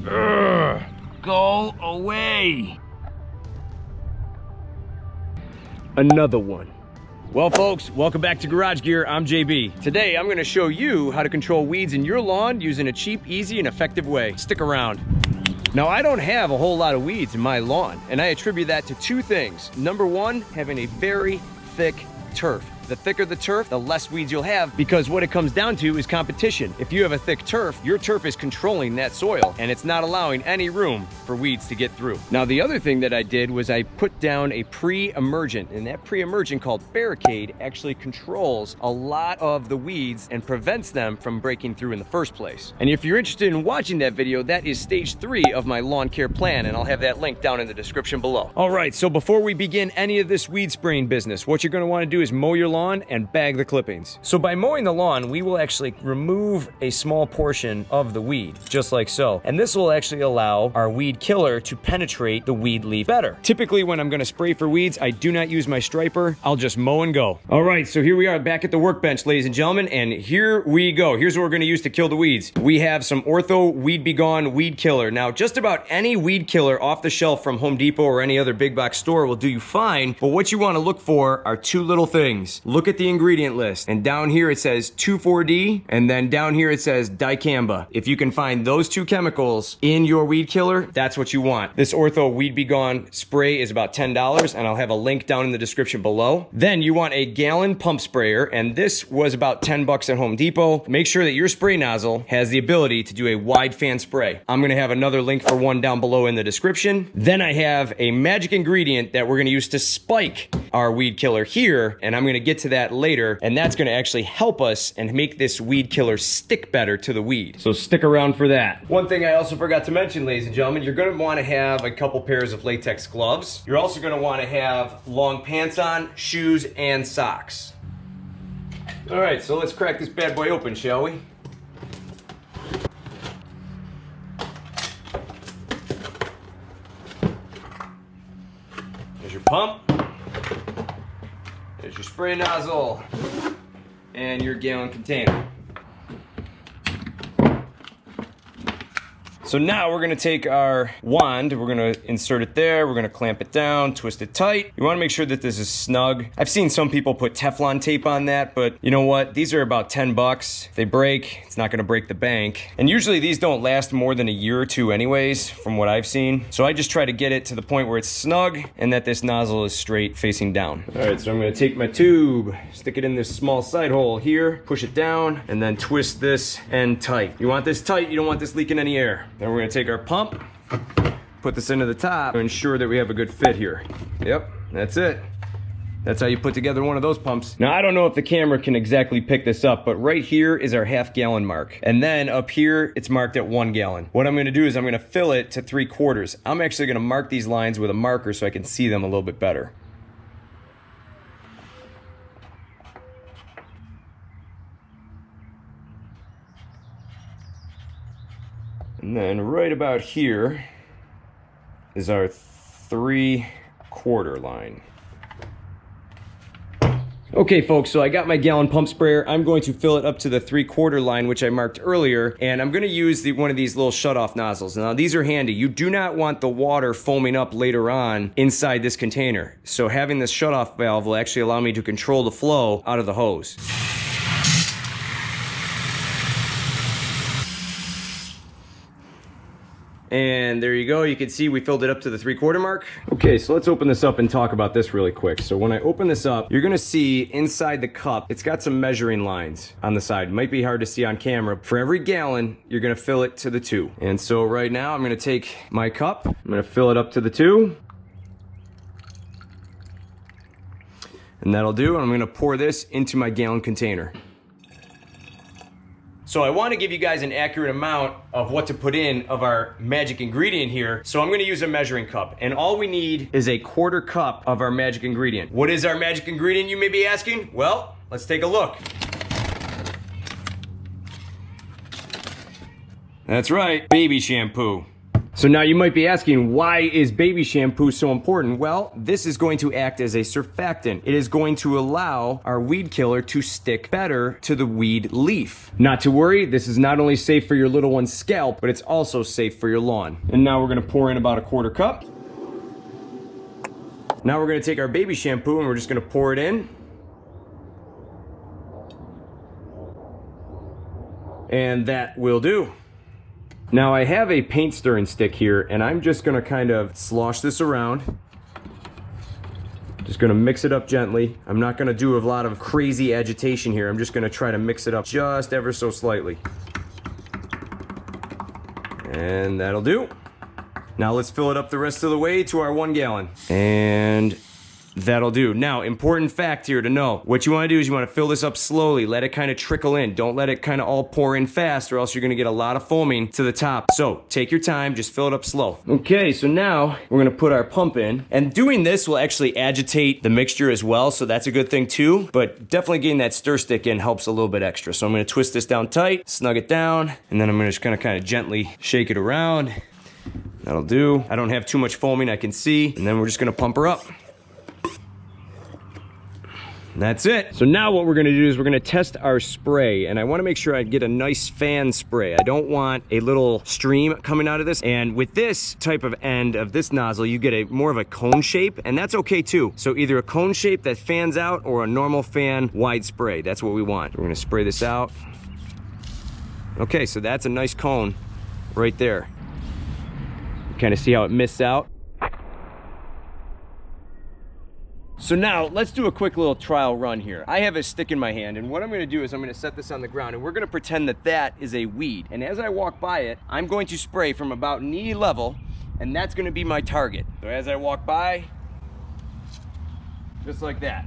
Ugh, go away. Another one. Well folks, welcome back to Garage Gear. I'm JB. Today I'm gonna show you how to control weeds in your lawn using a cheap, easy, and effective way. Stick around. Now I don't have a whole lot of weeds in my lawn, and I attribute that to two things. Number one, having a very thick turf. The thicker the turf, the less weeds you'll have, because what it comes down to is competition. If you have a thick turf, your turf is controlling that soil, and it's not allowing any room for weeds to get through. Now, the other thing that I did was I put down a pre-emergent, and that pre-emergent called Barricade actually controls a lot of the weeds and prevents them from breaking through in the first place. And if you're interested in watching that video, that is stage 3 of my lawn care plan, and I'll have that link down in the description below. All right, so before we begin any of this weed spraying business, what you're gonna wanna do is mow your lawn and bag the clippings. So by mowing the lawn, we will actually remove a small portion of the weed, just like so. And this will actually allow our weed killer to penetrate the weed leaf better. Typically when I'm gonna spray for weeds, I do not use my striper. I'll just mow and go. All right, so here we are back at the workbench, ladies and gentlemen, and here we go. Here's what we're gonna use to kill the weeds. We have some Ortho Weed B Gone weed killer. Now, just about any weed killer off the shelf from Home Depot or any other big box store will do you fine, but what you wanna look for are two little things. Look at the ingredient list, and down here it says 2,4-D, and then down here it says dicamba. If you can find those two chemicals in your weed killer, that's what you want. This Ortho Weed B Gone spray is about $10, and I'll have a link down in the description below. Then you want a gallon pump sprayer, and this was about 10 bucks at Home Depot. Make sure that your spray nozzle has the ability to do a wide fan spray. I'm gonna have another link for one down below in the description. Then I have a magic ingredient that we're gonna use to spike our weed killer here, and I'm gonna get to that later, and that's gonna actually help us and make this weed killer stick better to the weed. So stick around for that. One thing I also forgot to mention, ladies and gentlemen, you're gonna wanna have a couple pairs of latex gloves. You're also gonna wanna have long pants on, shoes, and socks. All right, so let's crack this bad boy open, shall we? There's your pump. There's your spray nozzle and your gallon container. So now we're gonna take our wand, we're gonna insert it there, we're gonna clamp it down, twist it tight. You wanna make sure that this is snug. I've seen some people put Teflon tape on that, but you know what? These are about 10 bucks. If they break, it's not gonna break the bank. And usually these don't last more than a year or two anyways, from what I've seen. So I just try to get it to the point where it's snug and that this nozzle is straight facing down. All right, so I'm gonna take my tube, stick it in this small side hole here, push it down, and then twist this end tight. You want this tight, you don't want this leaking any air. Then we're gonna take our pump, put this into the top to ensure that we have a good fit here. Yep, that's it. That's how you put together one of those pumps. Now, I don't know if the camera can exactly pick this up, but right here is our half-gallon mark. And then up here, it's marked at 1 gallon. What I'm gonna do is I'm gonna fill it to 3/4. I'm actually gonna mark these lines with a marker so I can see them a little bit better. And then right about here is our 3/4 line. Okay folks, so I got my gallon pump sprayer. I'm going to fill it up to the 3/4 line, which I marked earlier, and I'm gonna use one of these little shut-off nozzles. Now these are handy. You do not want the water foaming up later on inside this container. So having this shut-off valve will actually allow me to control the flow out of the hose. And there you go, you can see we filled it up to the 3/4 mark. Okay, so let's open this up and talk about this really quick. So when I open this up, you're gonna see inside the cup, it's got some measuring lines on the side. Might be hard to see on camera. For every gallon, you're gonna fill it to the 2. And so right now, I'm gonna take my cup, I'm gonna fill it up to the 2. And that'll do, and I'm gonna pour this into my gallon container. So I want to give you guys an accurate amount of what to put in of our magic ingredient here. So I'm going to use a measuring cup, and all we need is a 1/4 cup of our magic ingredient. What is our magic ingredient, you may be asking? Well, let's take a look. That's right, baby shampoo. So now you might be asking, why is baby shampoo so important? Well, this is going to act as a surfactant. It is going to allow our weed killer to stick better to the weed leaf. Not to worry, this is not only safe for your little one's scalp, but it's also safe for your lawn. And now we're gonna pour in about a 1/4 cup. Now we're gonna take our baby shampoo and we're just gonna pour it in. And that will do. Now I have a paint stirring stick here and I'm just gonna kind of slosh this around. Just gonna mix it up gently. I'm not gonna do a lot of crazy agitation here. I'm just gonna try to mix it up just ever so slightly. And that'll do. Now let's fill it up the rest of the way to our 1 gallon. And that'll do. Now, important fact here to know. What you wanna do is you wanna fill this up slowly. Let it kind of trickle in. Don't let it kind of all pour in fast or else you're gonna get a lot of foaming to the top. So take your time, just fill it up slow. Okay, so now we're gonna put our pump in. And doing this will actually agitate the mixture as well, so that's a good thing too. But definitely getting that stir stick in helps a little bit extra. So I'm gonna twist this down tight, snug it down, and then I'm gonna just kind of gently shake it around. That'll do. I don't have too much foaming, I can see. And then we're just gonna pump her up. That's it. So now what we're gonna do is we're gonna test our spray, and I wanna make sure I get a nice fan spray. I don't want a little stream coming out of this. And with this type of end of this nozzle, you get a more of a cone shape, and that's okay too. So either a cone shape that fans out or a normal fan wide spray. That's what we want. We're gonna spray this out. Okay, so that's a nice cone right there. Kind of see how it mists out. So now let's do a quick little trial run here. I have a stick in my hand, and what I'm gonna do is I'm gonna set this on the ground and we're gonna pretend that that is a weed. And as I walk by it, I'm going to spray from about knee level, and that's gonna be my target. So as I walk by, just like that.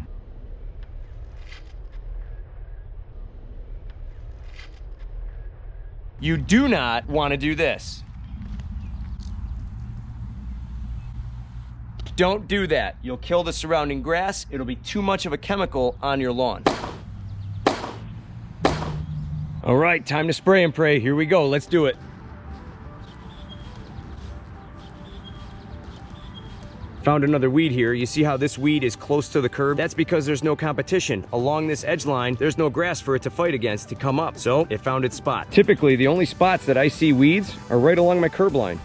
You do not wanna do this. Don't do that. You'll kill the surrounding grass. It'll be too much of a chemical on your lawn. All right, time to spray and pray. Here we go. Let's do it. Found another weed here. You see how this weed is close to the curb? That's because there's no competition. Along this edge line, there's no grass for it to fight against to come up. So it found its spot. Typically, the only spots that I see weeds are right along my curb line.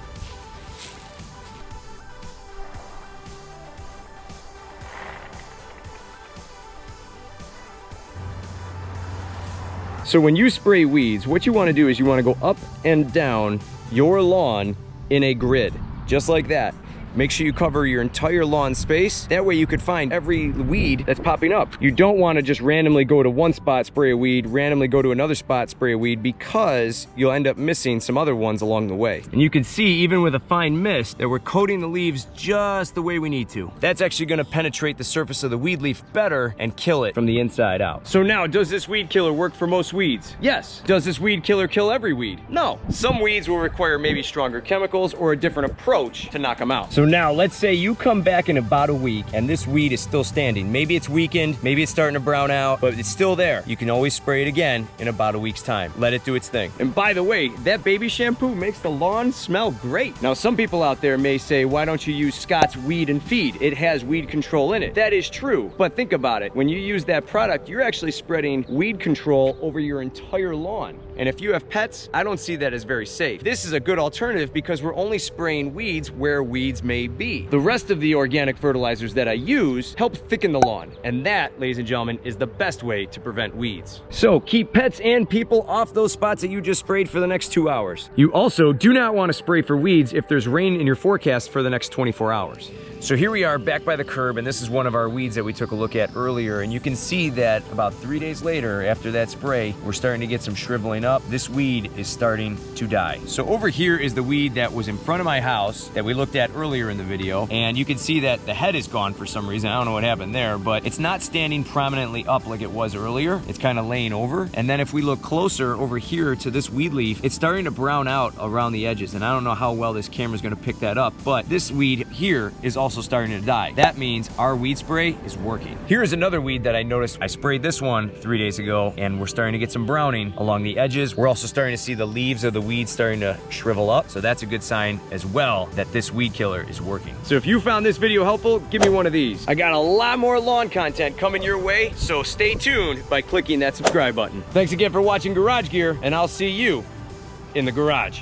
So when you spray weeds, what you want to do is you want to go up and down your lawn in a grid, just like that. Make sure you cover your entire lawn space. That way you could find every weed that's popping up. You don't want to just randomly go to one spot, spray a weed, randomly go to another spot, spray a weed, because you'll end up missing some other ones along the way. And you can see, even with a fine mist, that we're coating the leaves just the way we need to. That's actually going to penetrate the surface of the weed leaf better and kill it from the inside out. So now, does this weed killer work for most weeds? Yes. Does this weed killer kill every weed? No. Some weeds will require maybe stronger chemicals or a different approach to knock them out. So now, let's say you come back in about a week and this weed is still standing. Maybe it's weakened, maybe it's starting to brown out, but it's still there. You can always spray it again in about a week's time. Let it do its thing. And by the way, that baby shampoo makes the lawn smell great. Now, some people out there may say, why don't you use Scott's Weed and Feed? It has weed control in it. That is true, but think about it. When you use that product, you're actually spreading weed control over your entire lawn. And if you have pets, I don't see that as very safe. This is a good alternative because we're only spraying weeds where weeds may be. The rest of the organic fertilizers that I use help thicken the lawn. And that, ladies and gentlemen, is the best way to prevent weeds. So keep pets and people off those spots that you just sprayed for the next 2 hours. You also do not want to spray for weeds if there's rain in your forecast for the next 24 hours. So here we are back by the curb, and this is one of our weeds that we took a look at earlier, and you can see that about 3 days later after that spray, we're starting to get some shriveling up. This weed is starting to die. So over here is the weed that was in front of my house that we looked at earlier in the video, and you can see that the head is gone for some reason. I don't know what happened there, but it's not standing prominently up like it was earlier. It's kind of laying over. And then if we look closer over here to this weed leaf, it's starting to brown out around the edges, and I don't know how well this camera is going to pick that up, but this weed here is also starting to die. That means our weed spray is working. Here's another weed that I noticed. I sprayed this one 3 days ago, and we're starting to get some browning along the edges edges. We're also starting to see the leaves of the weeds starting to shrivel up. So that's a good sign as well that this weed killer is working. So if you found this video helpful, give me one of these. I got a lot more lawn content coming your way, so stay tuned by clicking that subscribe button. Thanks again for watching Garage Gear, and I'll see you in the garage.